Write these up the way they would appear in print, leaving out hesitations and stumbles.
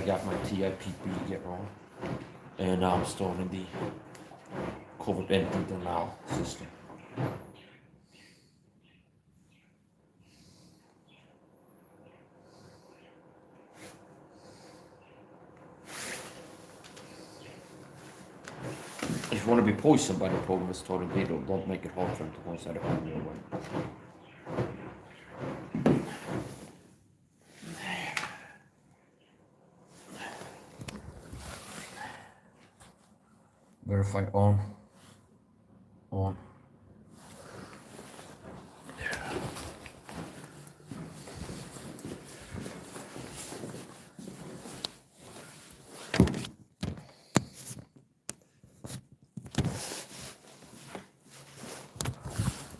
got my TIPP get on, and now I'm starting the COVID entry denial system. If you want to be poisoned by the program that's starting video, don't make it hard for them to go inside the program. Verify on.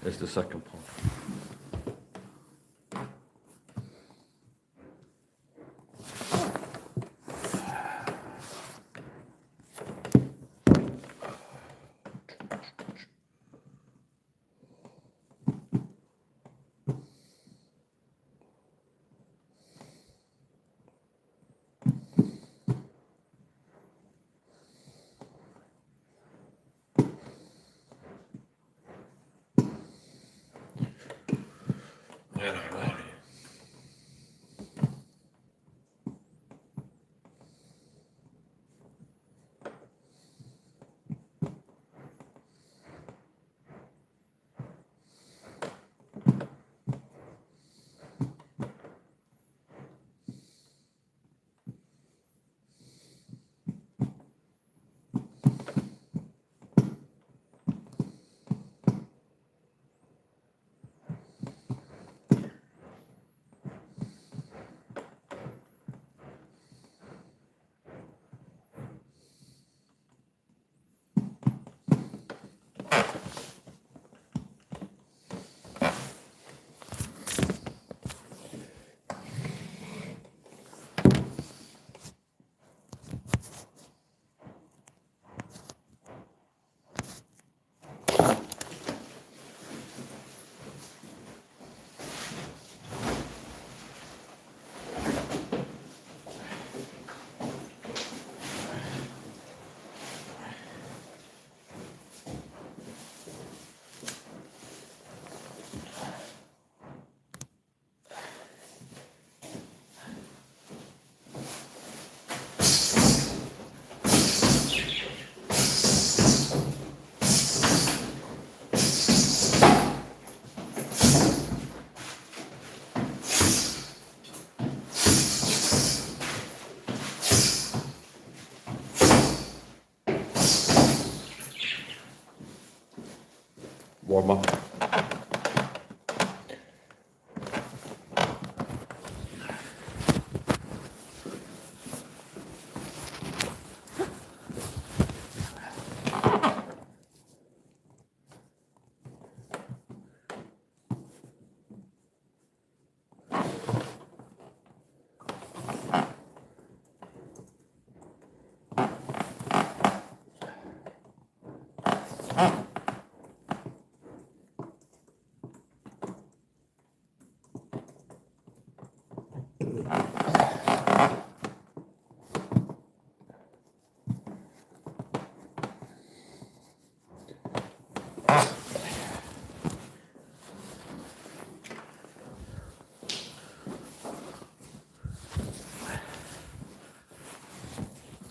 That's the second part. Warm up.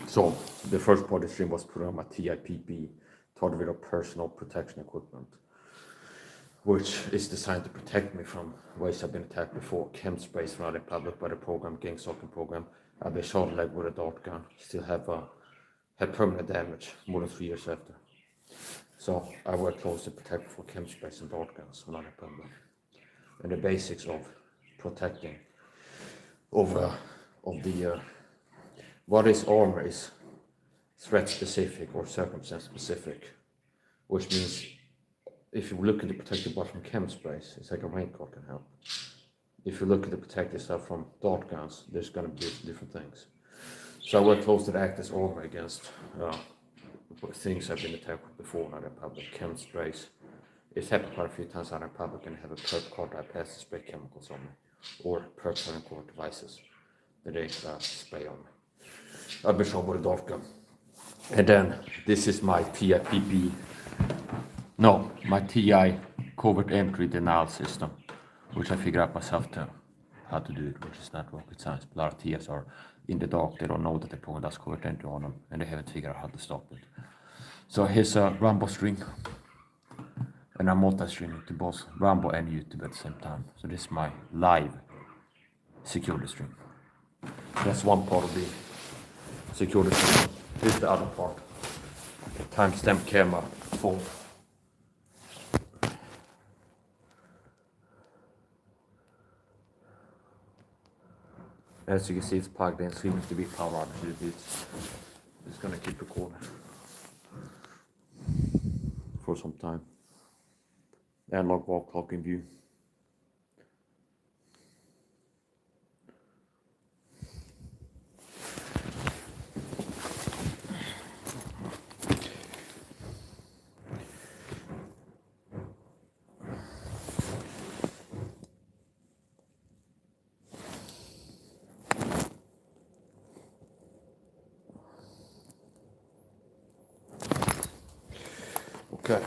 So the first part of the stream was put on my TIPP, Tardigrade Personal Protection Equipment, which is designed to protect me from ways I've been attacked before. Chem sprays from out in public by the program, gang stalking program. I've been shot in the leg with a dart gun. Still have had permanent damage more than 3 years after. So I work close to protect for chem sprays and dart guns when I'm in public. And the basics of protecting what is armor is threat specific or circumstance specific, which means if you look at the protective body from chem sprays, it's like a raincoat can help. If you look at the protect yourself from dart guns, there's going to be different things. So I work close to the act as armor against things I've been attacked with before out in public. Chem sprays. It's happened quite a few times out in public and have a perp card I pass to spray chemicals on me, or perp core devices that they spray on me. I've been shot with a darker. And then this is my TI my TI covert entry denial system, which I figured out myself how to do it, which is not rocket science. But a lot of TIs are in the dark, they don't know that the program does covert entry on them, and they haven't figured out how to stop it. So here's a Rambo string, and I'm multi-streaming to both Rambo and YouTube at the same time. So this is my live security string. That's one part of the security string. Here's the other part. Timestamp camera phone. As you can see, it's plugged in, so even if the bit power out, it's gonna keep recording for some time. Analog wall clock in view. Okay.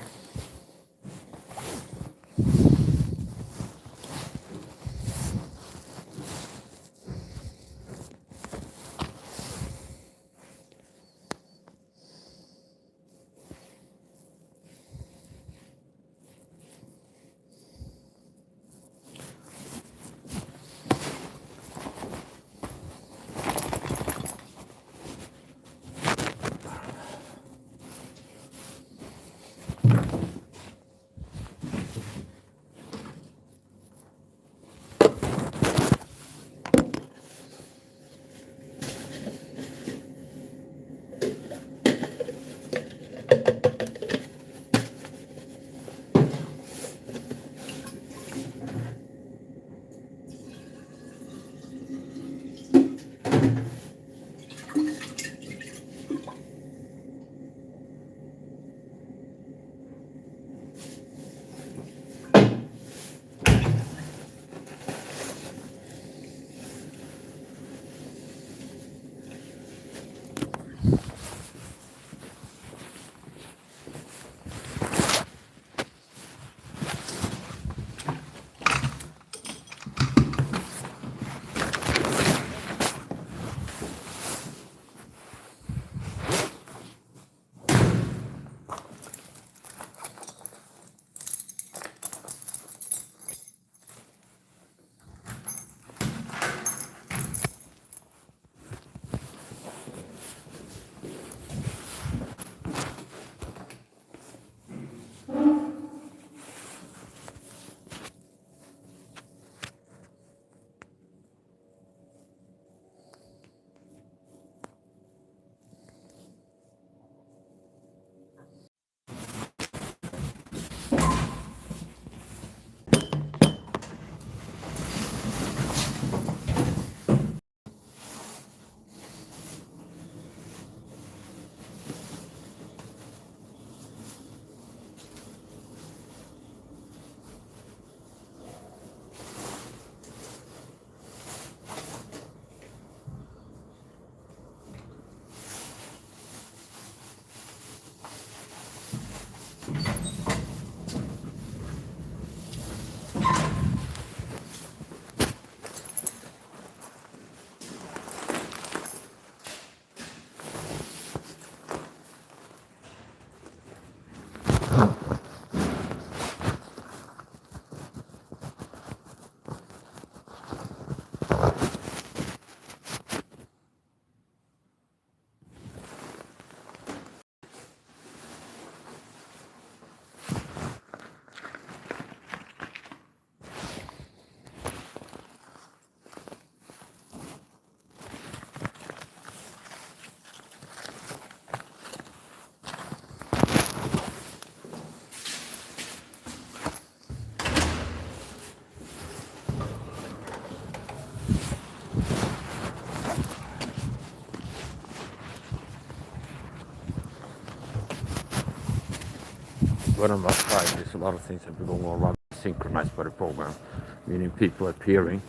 When I'm outside, there's a lot of things that are going on around synchronized by the program, meaning people appearing.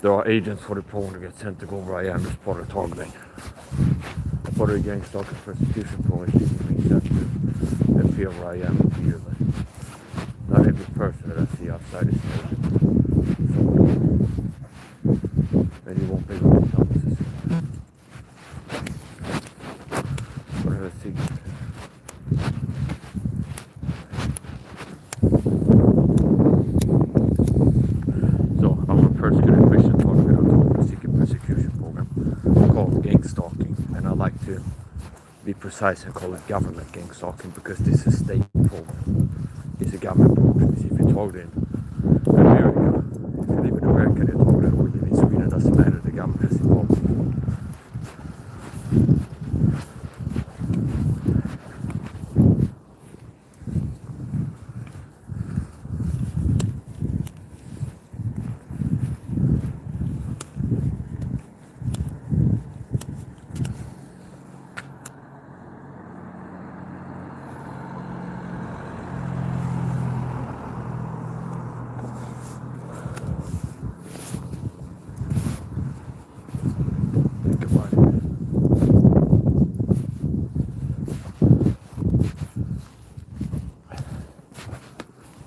There are agents for the program that get sent to go where I am as part of targeting. part of the gang stalking persecution program is people being sent to appear where I am repeatedly. Not every person that I see outside is agent. And you won't be able to tell this. Whatever secret. So I'm a persecuted Christian talking about a secret persecution program called gang stalking, and I like to be precise and call it government gang stalking because this is state program. It's a government program. If you target in America, if you live in America, they target, or you live in Sweden, doesn't matter. The government is involved.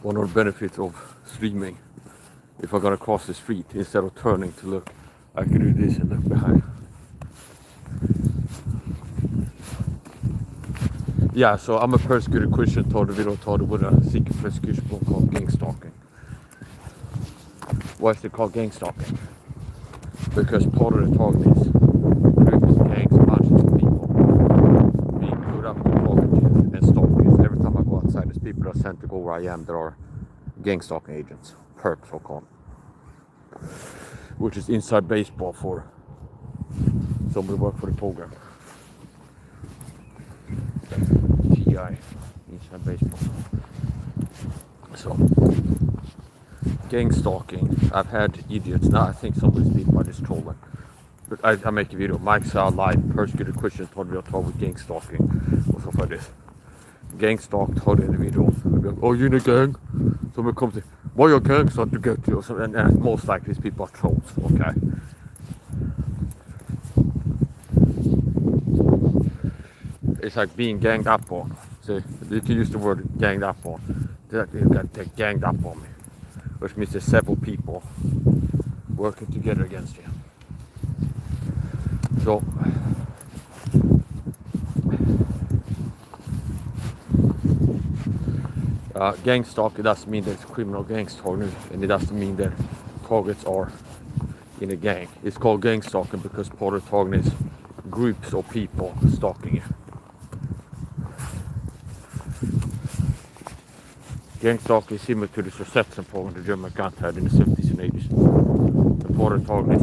One of the benefits of streaming, if I'm gonna cross the street, instead of turning to look, I can do this and look behind. Yeah, so I'm a persecuted Christian, told the video told with a secret persecution book called gang stalking. Why is it called gang stalking? Because part of the target is groups, gangs, bunches of people being put up to target you and stalk you. Every time I go outside, there's people that are sent to go where I am. There are gang stalking agents, perps so called, which is inside baseball for somebody who work for the program. TI, inside baseball. So, gang stalking. I've had idiots. Now I think somebody's beat by this trolling. But I make a video. Mike SAHA live, persecuted Christian told me I'll talk with gang stalking or stuff like this. Gang stalk told in the video. I'll be like, oh, you in a gang? Someone comes to, why your gang start to get you? And most likely these people are trolls, okay? It's like being ganged up on. See, you can use the word ganged up on. They got ganged up on me. Which means there's several people working together against you. So, gang stalking doesn't mean that it's criminal gang stalking, and it doesn't mean that targets are in a gang. It's called gang stalking because part of the target is groups or people stalking you. Gang stalking is similar to the reception program the German gun had in the 70s and 80s. The part of the target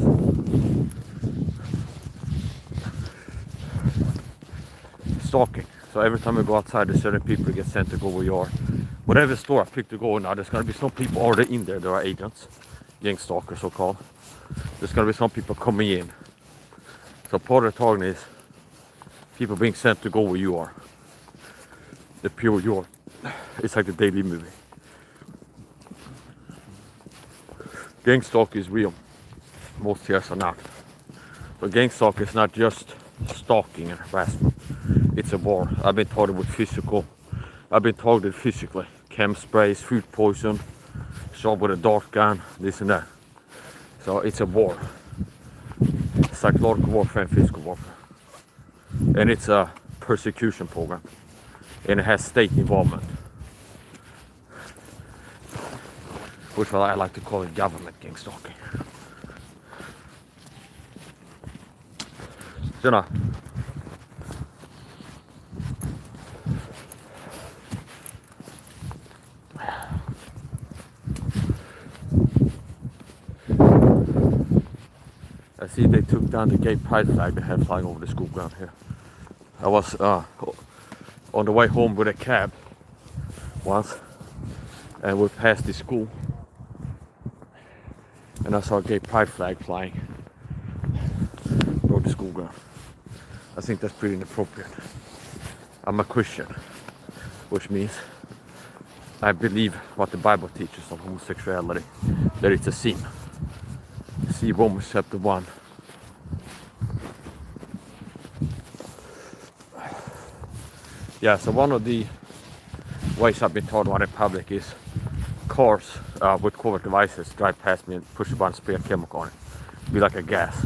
is stalking. So every time I go outside, there's certain people that get sent to go where you are. Whatever store I pick to go now, there's gonna be some people already in there. There are agents, gang stalkers so called. There's gonna be some people coming in. So part of the target is people being sent to go where you are. The pure you are. It's like the daily movie. Gang stalk is real. Most years are not. So gang stalk is not just stalking and harassment. It's a war. I've been targeted with physical. I've been targeted physically. Chem sprays, food poison, shot with a dart gun, this and that. So it's a war. Psychological warfare and physical warfare. And it's a persecution program. And it has state involvement. Which I like to call it government gang stalking. Tjena! I see they took down the gay pride flag they had flying over the school ground here. I was on the way home with a cab once, and we passed the school, and I saw a gay pride flag flying over the school ground. I think that's pretty inappropriate. I'm a Christian, which means I believe what the Bible teaches on homosexuality, that it's a sin. See Romans chapter 1. Yeah, so one of the ways I've been told about in public is cars with covert devices drive past me and push a button, spray a chemical on it. Be like a gas,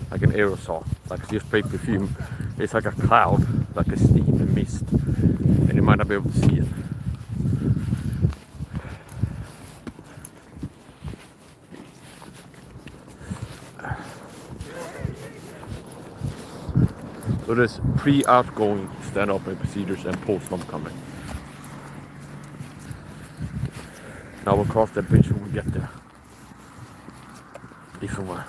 like an aerosol, like just spray perfume. It's like a cloud, like a steam and mist, and you might not be able to see it. So there's pre-outgoing stand-up procedures and post-homecoming. Now we'll cross that bridge when we get there. If and when.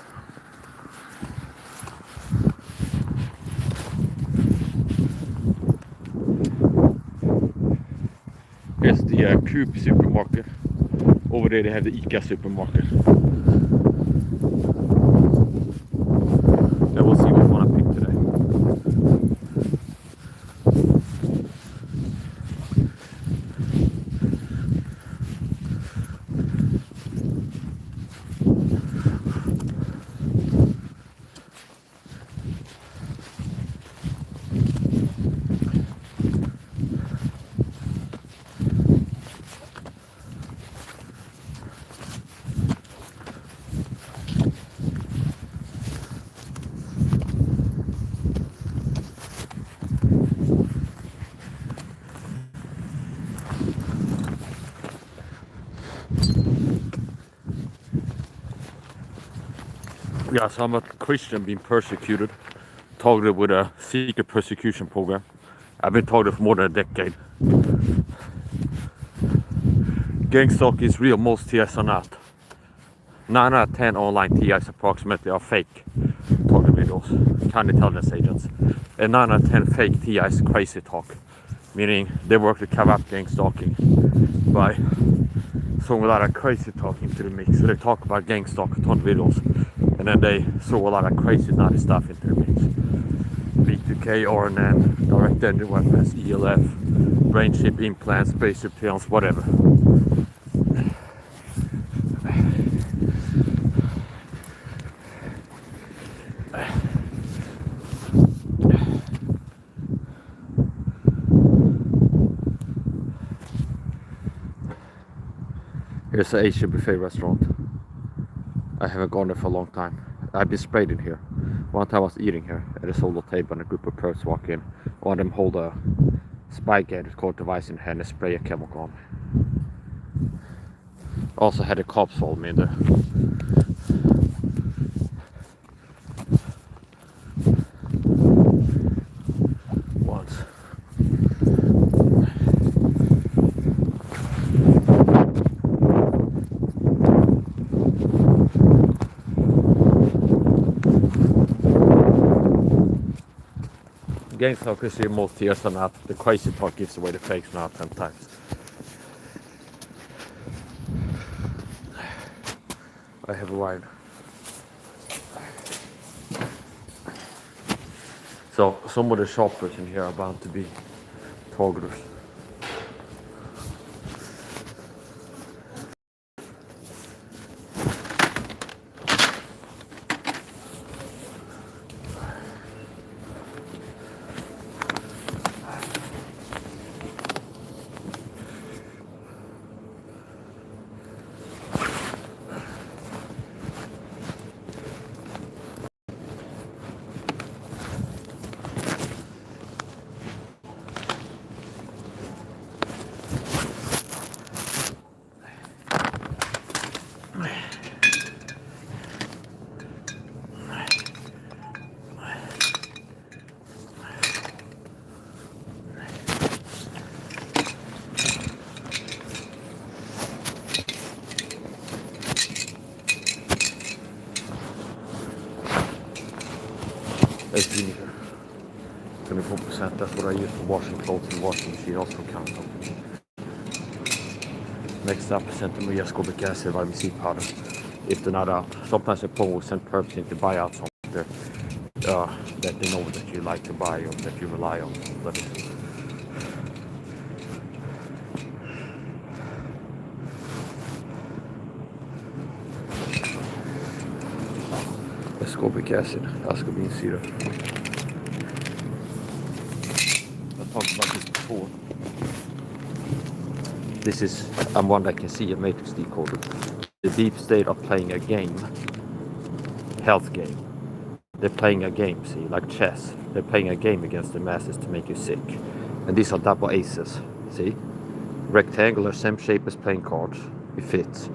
Here's the Coop supermarket. Over there they have the ICA supermarket. And we'll see which one I pick today. Yeah, so I'm a Christian being persecuted, targeted with a secret persecution program. I've been targeted for more than a decade. Gang stalking is real, most TIs are not. 9 out of 10 online TIs approximately are fake target videos, kind intelligence agents. And 9 out of 10 fake TIs crazy talk, meaning they work to cover up gang stalking by throwing a lot of crazy talk into the mix. So they talk about gang stalk a ton of videos, and then they throw a lot of crazy naughty stuff into the mix. B2K, RNN, direct entry weapons, ELF, brain chip implants, spaceship tails, whatever. Here's an Asian buffet restaurant. I haven't gone there for a long time. I've been sprayed in here. One time I was eating here at a solo table and a group of perps walk in. One of them hold a spy gadget called device in hand and spray a chemical on me. Also had the cops follow me in there. Once. Gang stalkers see most tears are not. The crazy talk gives away the fakes now 10 times. I have arrived. So some of the shoppers in here are bound to be targeters. There's vinegar. 24%, that's what I use for washing clothes in the washing machine, also counts on. Next up, centimeter ascorbic acid, vitamin C powder, if they're not out. Sometimes I will send perps in to buy out something that they know that you like to buy or that you rely on. That is. Ascorbic acid, ascorbine syrup. I talked about this before. before. This is one that can see a matrix decoder. The deep state are playing a game, health game. They're playing a game, see, like chess. They're playing a game against the masses to make you sick. And these are double aces, see? Rectangular, same shape as playing cards. It fits.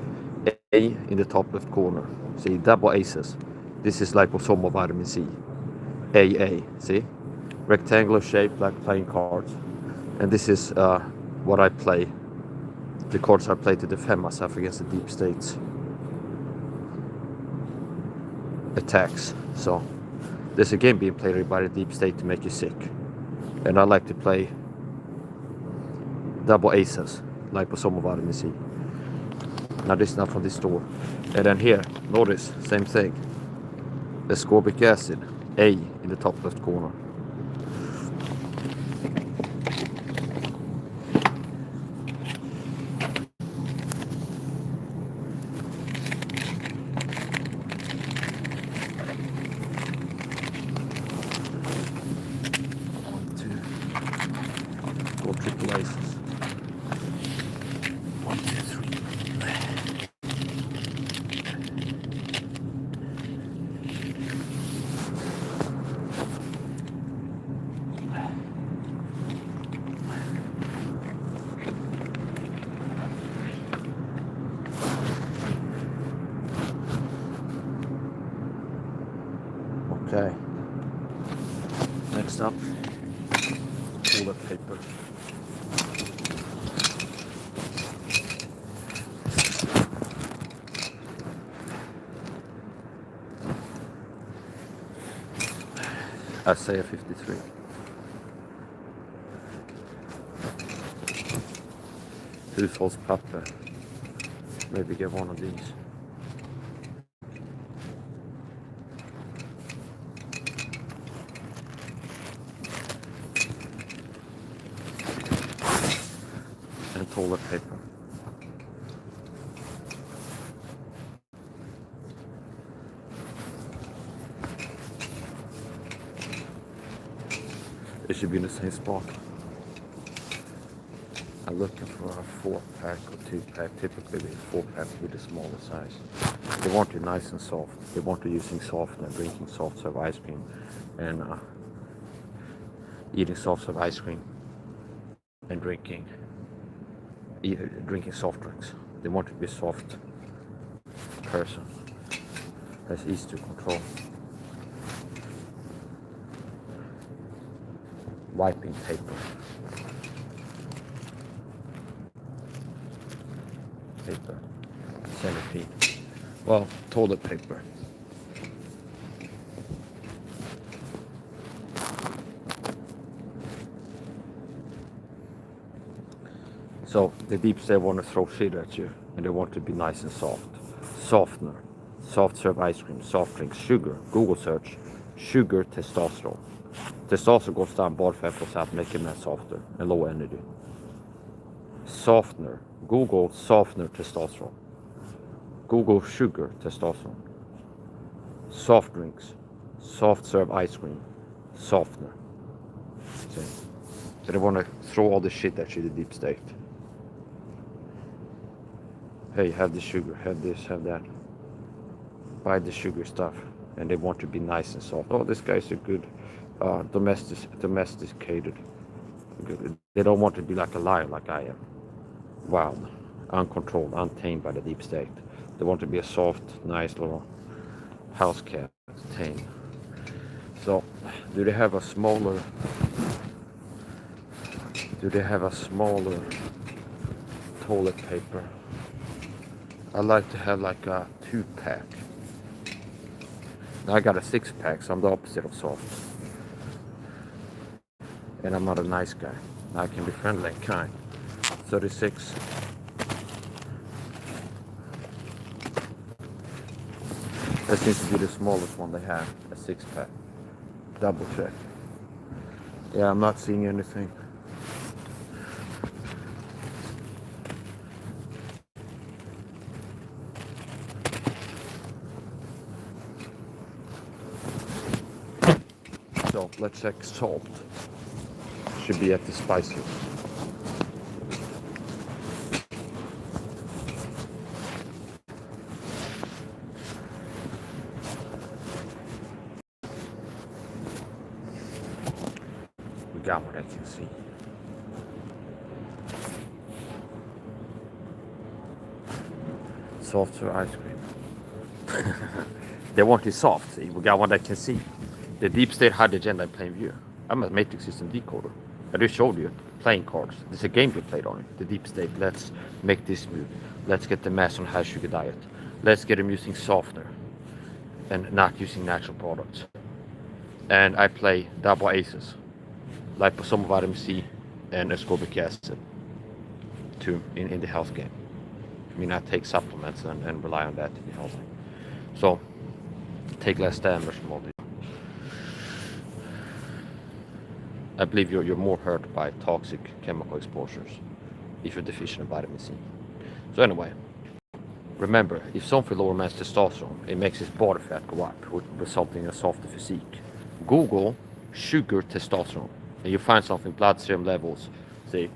A in the top left corner. See, double aces. This is liposomal vitamin C. AA, see? Rectangular shape like playing cards. And this is what I play. The cards I play to defend myself against the deep states attacks. So there's a game being played by the deep state to make you sick. And I like to play double aces, liposomal vitamin C. Now this is not from this store. And then here, notice, same thing. Ascorbic acid, A in the top left corner. Triple aces. 1, 2, 3. Okay. Next up, toilet paper. SAHA 53. Hushållspapper. Maybe get one of these. And toilet paper. It should be in the same spot. I'm looking for a 4-pack or 2-pack. Typically the 4-pack with a smaller size. They want it nice and soft. They want you using softener, drinking soft serve ice cream, and eating soft serve ice cream, and drinking soft drinks. They want to be a soft person. That's easy to control. Wiping paper. Centipede. Well, toilet paper. So the deep state want to throw shit at you, and they want to be nice and soft. Softener, soft serve ice cream, soft drinks, sugar. Google search, sugar testosterone. Testosterone goes down, body fat goes up, making that softer and low energy. Softener. Google softener testosterone. Google sugar testosterone. Soft drinks. Soft serve ice cream. Softener. See? So they want to throw all the shit at you, the deep state. Hey, have the sugar, have this, have that. Buy the sugar stuff. And they want to be nice and soft. Oh, this guy's a good domesticated. They don't want to be like a lion like I am. Wild, uncontrolled, untamed by the deep state. They want to be a soft, nice little house cat, tame. So, do they have a smaller toilet paper? I like to have like a 2-pack. Now I got a 6-pack, so I'm the opposite of soft. And I'm not a nice guy. I can be friendly and kind. 36. That seems to be the smallest one they have, a 6-pack. Double check. Yeah, I'm not seeing anything. So let's check salt. Should be at the spices. got what I can see. Softer ice cream. They want it soft, see? We got one that can see. The deep state had the agenda in plain view. I'm a matrix system decoder. I just showed you playing cards. There's a game we played on it. The deep state. Let's make this move. Let's get the mass on high sugar diet. Let's get them using softener and not using natural products. And I play double aces, liposomal vitamin C and ascorbic acid in the health game. I mean, I take supplements and rely on that to be healthy. So, take less damage from all this. I believe you're more hurt by toxic chemical exposures if you're deficient in vitamin C. So anyway, remember, if something lower man's testosterone, it makes his body fat go up, resulting in a softer physique. Google sugar testosterone, and you find something blood serum levels. See,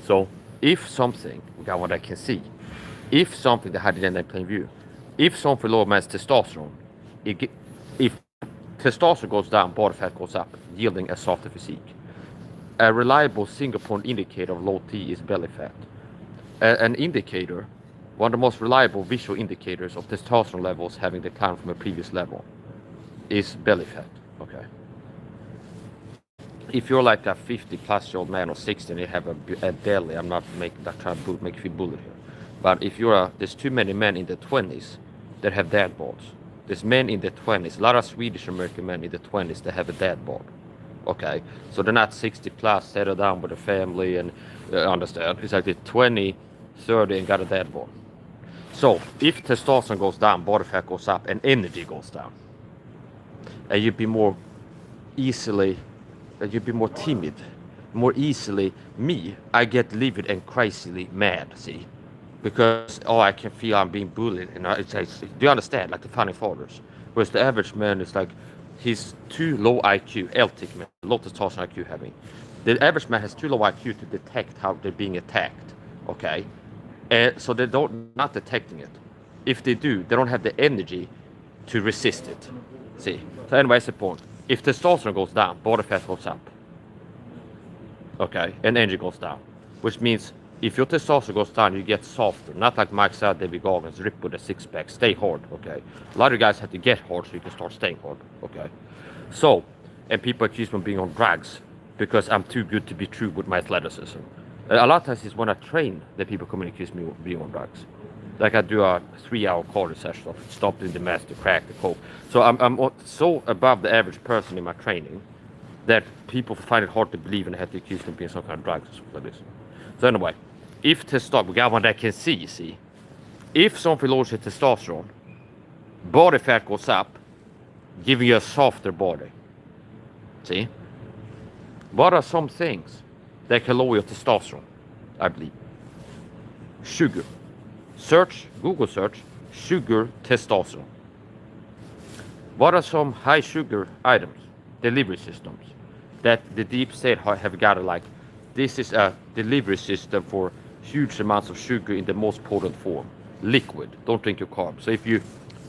so if something, we got what I can see, if something that had it in plain view, if something lower man's testosterone, if testosterone goes down, body fat goes up, yielding a softer physique. A reliable single-point indicator of low T is belly fat. An indicator, one of the most reliable visual indicators of testosterone levels having declined from a previous level, is belly fat. Okay. If you're like a 50-plus-year-old man or 60 and you have a belly, I'm not trying to make you feel bullied here, but if there's too many men in the 20s that have dad boards. There's men in the 20s, a lot of Swedish American men in the 20s that have a dad board. Okay, so they're not 60 plus, settled down with a family and understand. It's like they're 20, 30 and got a dad board. So if testosterone goes down, body fat goes up and energy goes down, and you'd be more timid, more easily I get livid and crazily mad, see? Because, I can feel I'm being bullied. It's like, do you understand? Like the founding fathers. Whereas the average man is like, he's too low IQ, LTIC man, low testosterone IQ having. The average man has too low IQ to detect how they're being attacked, okay? So they're not detecting it. If they do, they don't have the energy to resist it, see? So anyway, that's the point. If testosterone goes down, body fat goes up, okay? And energy goes down, which means if your testosterone goes down, you get softer. Not like Mike said, David Goggins, rip with a six-pack, stay hard, okay? A lot of guys have to get hard so you can start staying hard, okay? So, and people accuse me of being on drugs because I'm too good to be true with my athleticism. A lot of times it's when I train that people come and accuse me of being on drugs. Like I do a 3-hour cardio session, stop doing the meth, the crack, the coke. So I'm so above the average person in my training that people find it hard to believe and have to accuse me of being some kind of drugs or something like this. So anyway, if testosterone, we got one that can see, if something lowers your testosterone, body fat goes up, giving you a softer body. See? What are some things that can lower your testosterone? I believe. Sugar. Google search, sugar testosterone. What are some high sugar items, delivery systems, that the deep state have got like, this is a delivery system for huge amounts of sugar in the most potent form. Liquid, don't drink your carbs. So if you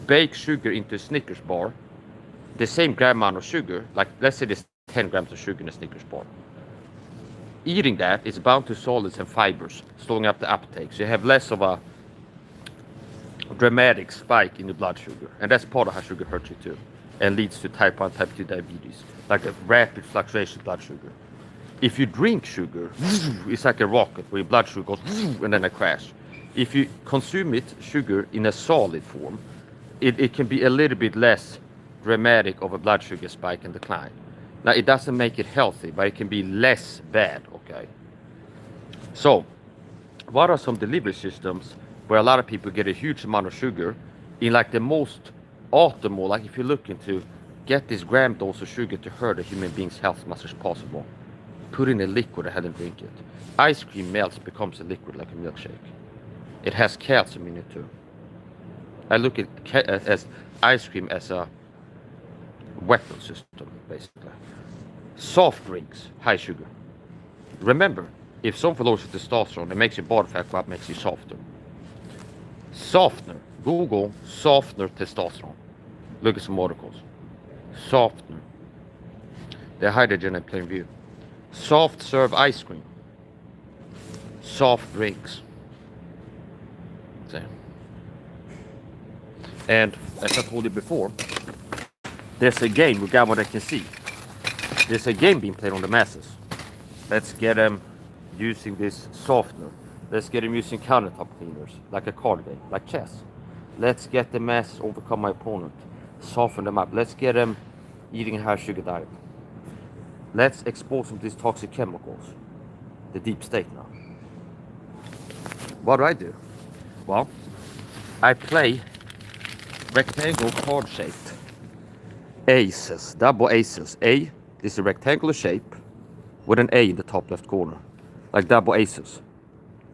bake sugar into a Snickers bar, the same gram amount of sugar, like let's say there's 10 grams of sugar in a Snickers bar. Eating that is bound to solids and fibers, slowing up the uptake. So you have less of a dramatic spike in the blood sugar. And that's part of how sugar hurts you too, and leads to type 1, type 2 diabetes, like a rapid fluctuation of blood sugar. If you drink sugar, it's like a rocket where your blood sugar goes and then a crash. If you consume sugar in a solid form, it can be a little bit less dramatic of a blood sugar spike and decline. Now, it doesn't make it healthy, but it can be less bad, okay? So, what are some delivery systems where a lot of people get a huge amount of sugar in like the most optimal, like if you're looking to get this gram dose of sugar to hurt a human being's health as much as possible? Put in a liquid and drink it. Ice cream melts, becomes a liquid like a milkshake. It has calcium in it too. I look at as ice cream as a weapon system, basically. Soft drinks, high sugar. Remember, if something lowers your testosterone, it makes your body fat go up, makes you softer. Softener. Google softener testosterone. Look at some articles. Softener. They're hydrogen in plain view. soft serve ice cream, soft drinks. See? And as I told you before, there's a game, regarding what I can see. There's a game being played on the masses. Let's get them using this softener. Let's get them using countertop cleaners, like a card game, like chess. Let's get the masses overcome my opponent, soften them up. Let's get them eating a high sugar diet. Let's expose them to these toxic chemicals. The deep state now. What do? Well, I play rectangle card shaped aces, double aces. A is a rectangular shape with an A in the top left corner, like double aces.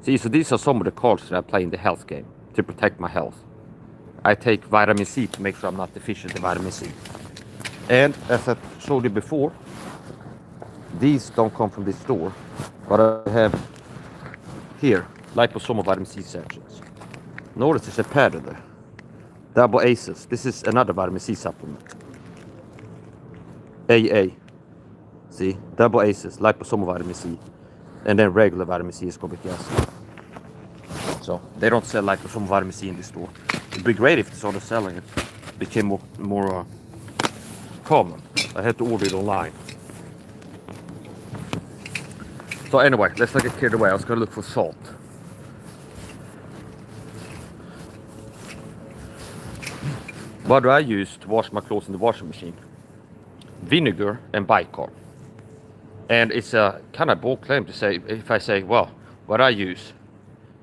See, so these are some of the cards that I play in the health game to protect my health. I take vitamin C to make sure I'm not deficient in vitamin C. And as I showed you before, these don't come from this store, but I have here liposomal vitamin C sections. Notice there's a pattern there. Double aces. This is another vitamin C supplement. AA. See, double aces, liposomal vitamin C, and then regular vitamin C is ascorbic acid. So they don't sell liposomal vitamin C in this store. It'd be great if they started selling it. It became more common. I had to order it online. So anyway, let's not get carried away. I was gonna look for salt. What do I use to wash my clothes in the washing machine? Vinegar and bicarb. And it's a kind of bold claim to say, if I say, well, what I use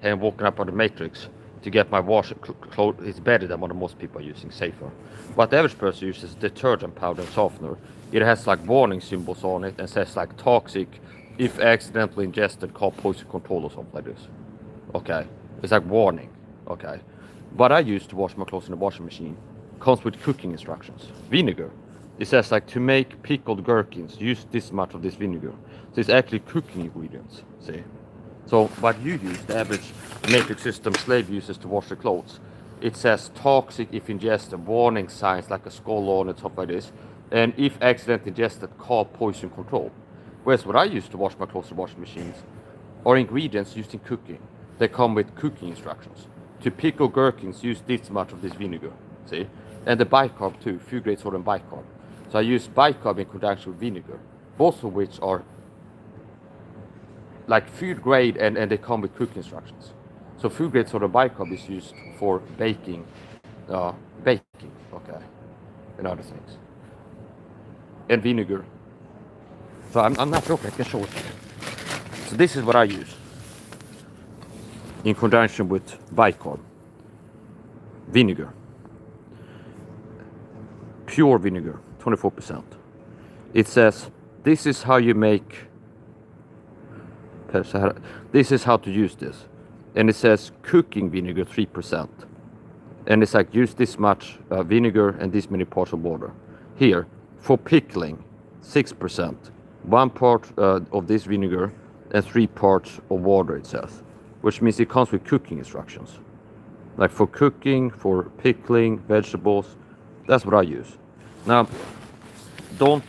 and walking up on the matrix to get my clothes is better than what most people are using, safer. What the average person uses detergent powder and softener. It has like warning symbols on it and says like toxic, if accidentally ingested, call poison control or something like this. Okay, it's like warning. Okay, what I use to wash my clothes in the washing machine comes with cooking instructions. Vinegar. It says like to make pickled gherkins, use this much of this vinegar. So it's actually cooking ingredients, see? So what you use, the average matrix system slave uses to wash the clothes, it says toxic if ingested, warning signs like a skull on it, stuff like this. And if accidentally ingested, call poison control. Whereas what I use to wash my clothes in washing machines are ingredients used in cooking. They come with cooking instructions. To pickle gherkins, use this much of this vinegar, see? And the bicarb too, food grade sodium bicarb. So I use bicarb in conjunction with vinegar, both of which are like food grade and they come with cooking instructions. So food grade sodium bicarb is used for baking, okay, and other things. And vinegar. So I'm not joking, I can show it to you. So this is what I use in conjunction with bicarb. Vinegar. Pure vinegar, 24%. It says, this is how you make, this is how to use this. And it says cooking vinegar, 3%. And it's like, use this much vinegar and this many parts of water. Here, for pickling, 6%. 1 part of this vinegar and 3 parts of water, it says. Which means it comes with cooking instructions. Like for cooking, for pickling, vegetables, that's what I use. Now, don't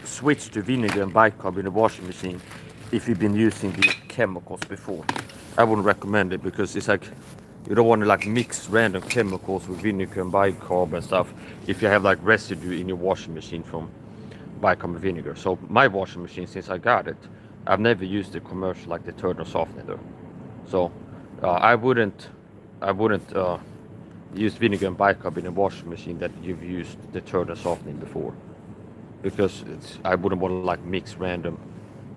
switch to vinegar and bicarb in the washing machine if you've been using the chemicals before. I wouldn't recommend it because it's like you don't want to like mix random chemicals with vinegar and bicarb and stuff if you have like residue in your washing machine from bicarb and vinegar. So my washing machine, since I got it, I've never used the commercial like detergent softener. So I wouldn't use vinegar and bicarb in a washing machine that you've used detergent softening before, because I wouldn't want to like mix random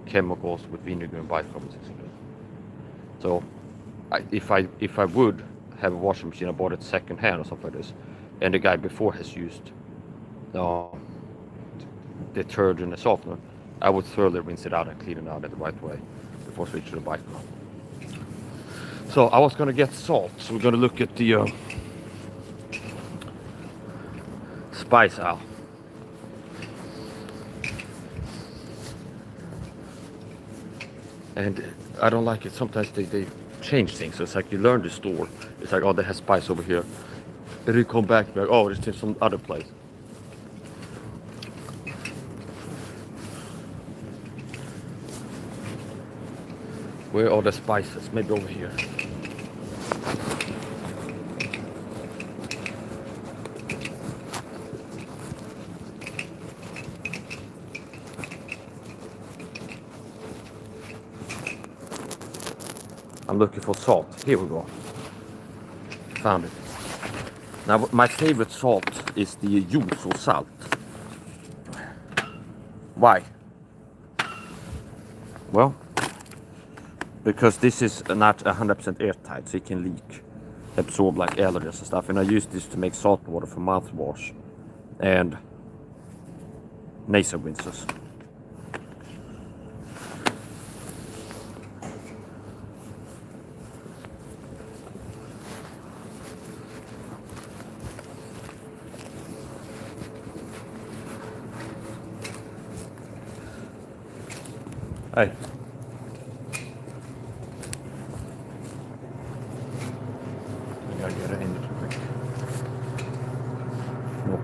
chemicals with vinegar and bicarb. So if I would have a washing machine, I bought it second hand or something like this, and the guy before has used detergent and softener, I would thoroughly rinse it out and clean it out in the right way before switching to the bicarb. So I was gonna get salt, so we're gonna look at the spice aisle. And I don't like it. Sometimes they change things. So it's like you learn the store. It's like, oh, they have spice over here. Then you come back and like, oh, it's in some other place. Where are the spices? Maybe over here. I'm looking for salt. Here we go. Found it. Now my favorite salt is the yuzu salt. Why? Well, because this is not 100% airtight, so it can leak, absorb like allergens and stuff. And I use this to make salt water for mouthwash and nasal rinses. Hey. I gotta get it in real quick. No.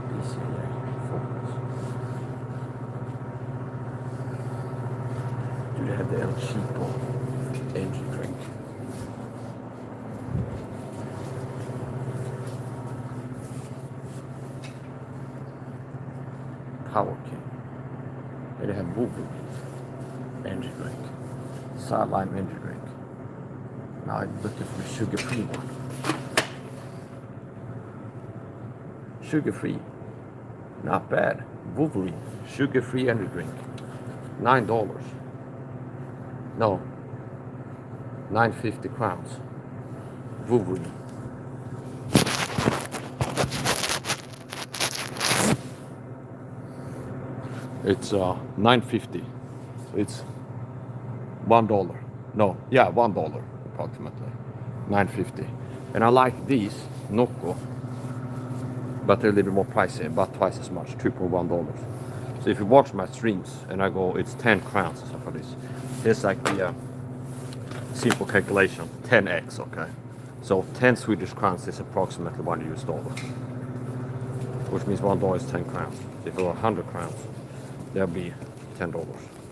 BCA focus. Do they have the El Chico energy drink? Power King. They have Wolverine energy drink. SAHA lime energy drink. Now I'm looking for a sugar-free one. Sugar-free. Not bad. Wolverine. Sugar-free energy drink. $9. No. 950 crowns. Wolverine. It's $9.50. So it's $1. No, yeah, $1 approximately. $9.50. And I like these Nocco, but they're a little bit more pricey, about twice as much, $2.1. So if you watch my streams and I go, it's 10 crowns or something for this. It's like the simple calculation, 10x, okay? So 10 Swedish crowns is approximately $1, which means $1 is 10 crowns. So if it were 100 crowns, that'll be $10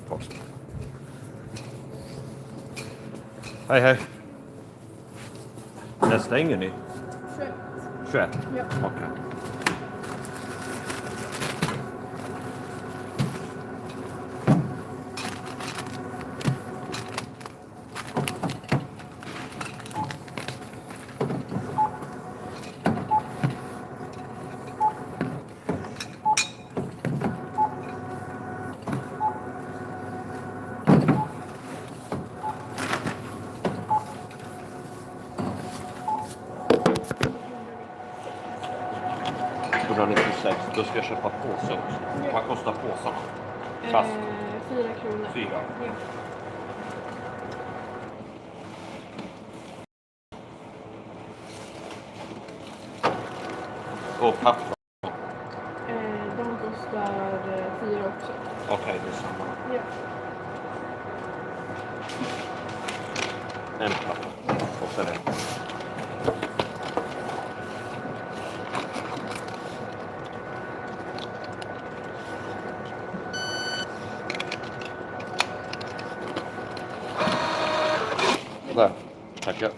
approximately. Hej hej. När stänger ni? 21. 21? Ja. Okej. Då ska jag köpa påsar också. Ja. Vad kostar påsarna? Fast 4 kronor. 4. Ja. Och kaffe? De kostar 4 också. Okej, det är samma. Ja. En kaffe. Och sen en. Där, tackar.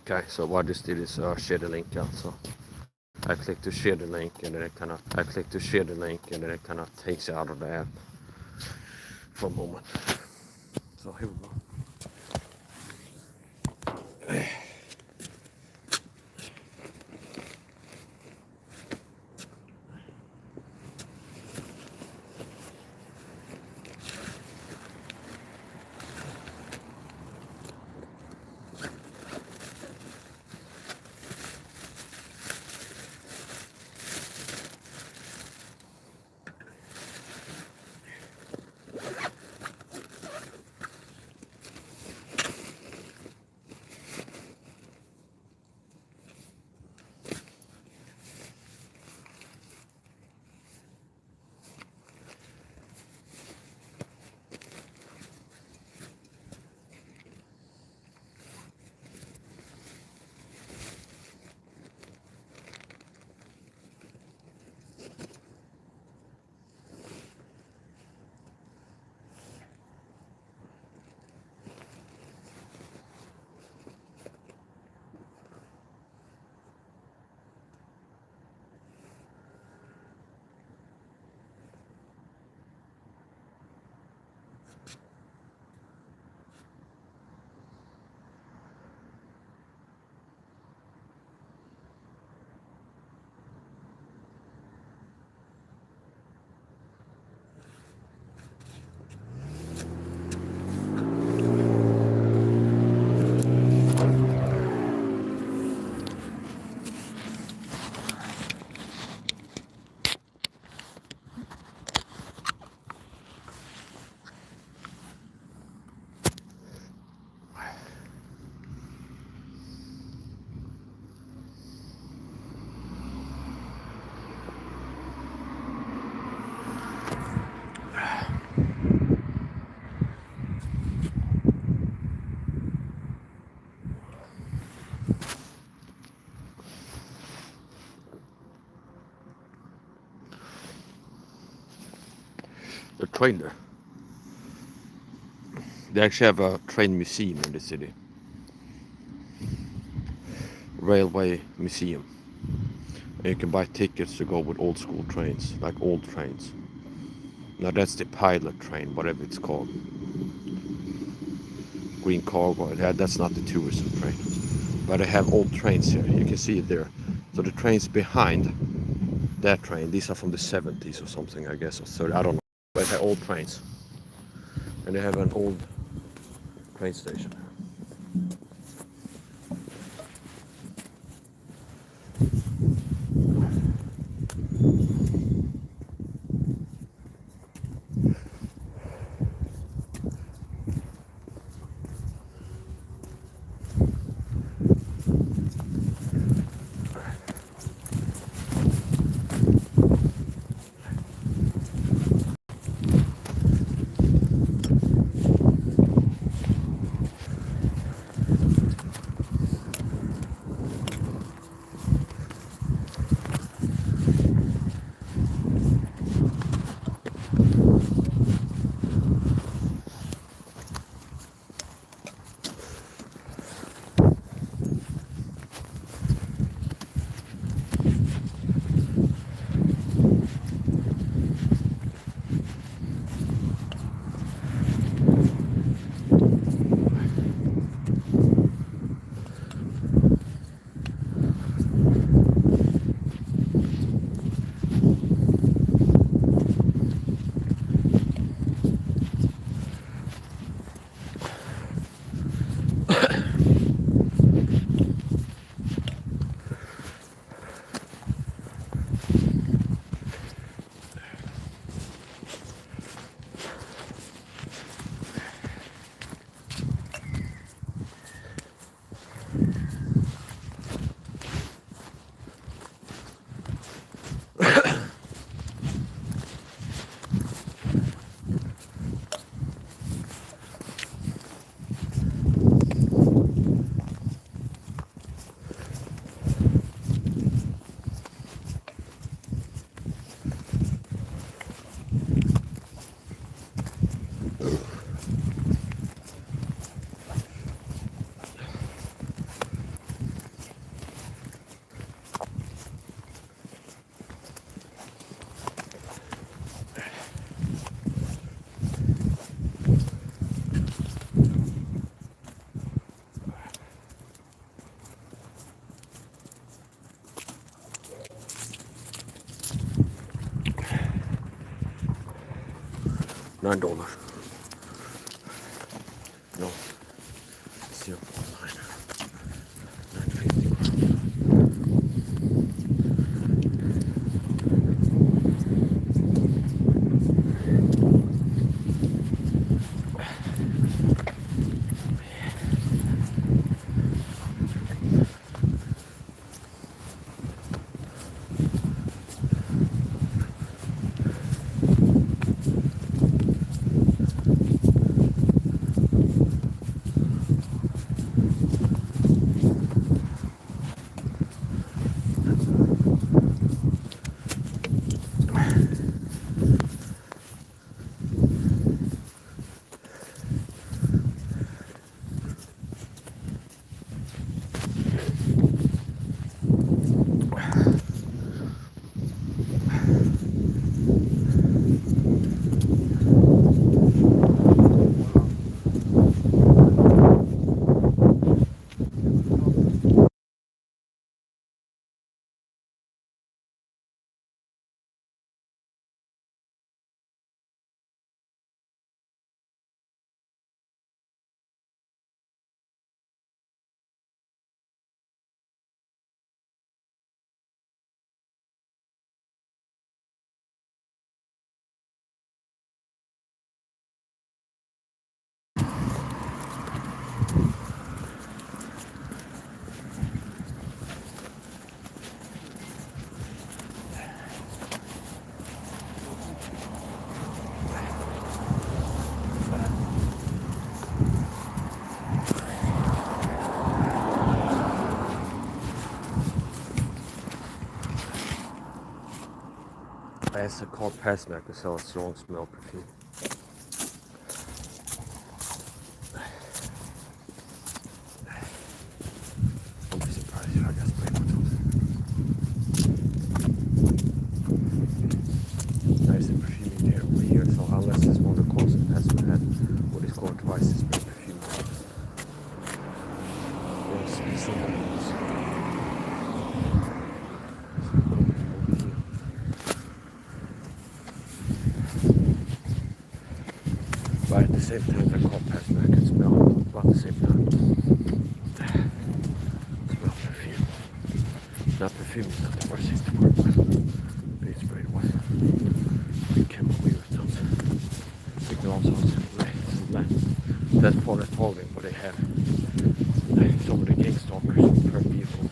Okay, so what I just did is share the link out. So I click to share the link, and then it kind of takes you out of the app for a moment. So here we go. The train there. They actually have a train museum in the city. Railway museum. And you can buy tickets to go with old school trains, like old trains. Now that's the pilot train, whatever it's called. Green cargo. That's not the tourism train. But I have old trains here. You can see it there. So the trains behind that train, these are from the 70s or something, I guess, or 30, I don't know. But they have old trains. And they have an old train station. $9. No, 0.9. 950. As a called Passmaker to sell a strong smell perfume. Don't be surprised if I got spray bottles. Nice and perfume there over here, so unless it's one of the calls that has had what is called twice the spray perfume. Yes, be somebody else. But at the same time, the cold Passmaker can smell about the same time. Smell perfume. Not perfume is not the worst thing to work with. Be sprayed with chemical irritants. You can also have that's part of following where they have some of the king stalkers per vehicle.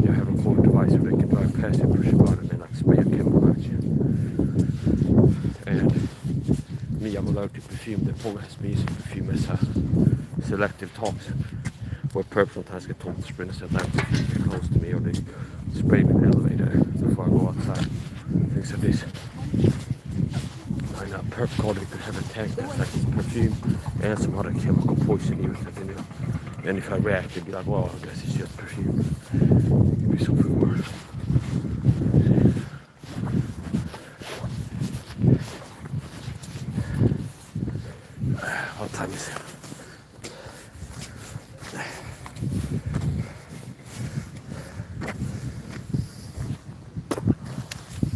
You have a cold device where they can drive past you, push about and then like spray a chemical at you. And me, I'm allergic to perfume. The Paul has me using perfume as a selective toxin. Where perps sometimes get told to spray and said that perfume get close to me, or they spray me in the elevator before I go outside. Things like this. And a perp colleague could have a tank that's like this perfume and some other chemical poison irritant in it. And if I react, it'd be like, well, I guess it's just perfume. It could be something worse. What time is it?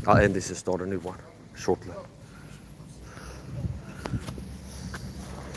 I'll end this and start a new one shortly.